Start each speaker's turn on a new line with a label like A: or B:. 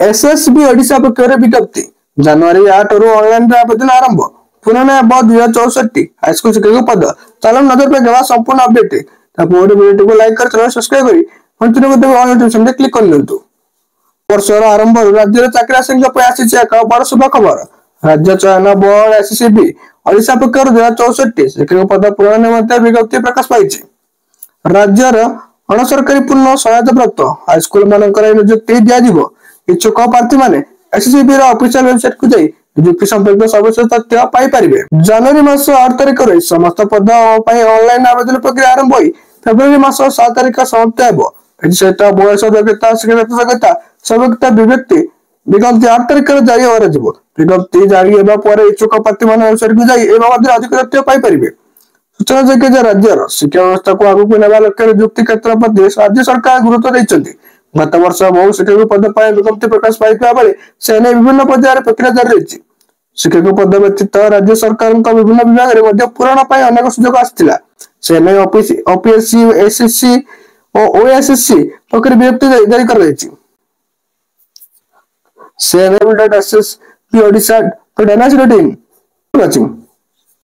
A: SSB Odisha पक्षर विज्ञप्ति जनवरी 8 रु online आवेदन आरंभ पुराना 2064 हाईस्कूल शिक्षक पद चलो नजर पे गवा संपूर्ण अपडेट वीडियो को लाइक कर चैनल सब्सक्राइब करी कंटिन्यू करते ऑन नोटिफिकेशन क्लिक कर लेंतु। वर्षर आरंभ राज्य चाकरी आसी आसी एक बड़ शुभ खबर राज्य चयन बोर्ड एसएसबी ओडिशा पक्षर 2064 शिक्षक पद पूरण निमंते विज्ञप्ति प्रकाश पाई राज्यर अणसरकारी पूर्ण सहायता प्राप्त हाईस्कूल मानकर नियुक्ति दिया इच्छुक प्रार्थी माने एसएसबी ऑफिशियल वेबसाइट को जाई नियुक्ति संपर्क सर्वश्रेष्ठ तथ्य पाई परिबे। जनवरी मास 8 तारिख रे समस्त पद पई ऑनलाइन आवेदन प्रक्रिया आरंभ होई फेब्रुआरी मास 7 तारिख समाप्त हेबो। एथि सहित बयस योग्यता शिक्षागत योग्यता सबकता विज्ञप्ति विज्ञप्ति 8 तारिख रे जारी होरा जिवो विज्ञप्ति जारी हेबा पर इच्छुक प्रार्थी माने वेबसाइट को जाई ए बाबद अधिक तथ्य पाई परिबे। सूचना जे राज्यर शिक्षा व्यवस्था को आगु नेबा लक्ष्य नियुक्ति क्षेत्र पर राज्य सरकार गुरुत्व दैछन्ति। गत वर्ष बहु शिक्षक पद पर विज्ञप्ति प्रकाश पाइता बेले से विभिन्न पर्यायर प्रक्रिया जारी रही शिक्षक पद व्यतीत राज्य सरकार विभिन्न विभाग में पूरण अनेक सुजोग आसाला से ओपीएससी एसएससी और ओएसएससी पक्ष विज्ञप्ति जारी कर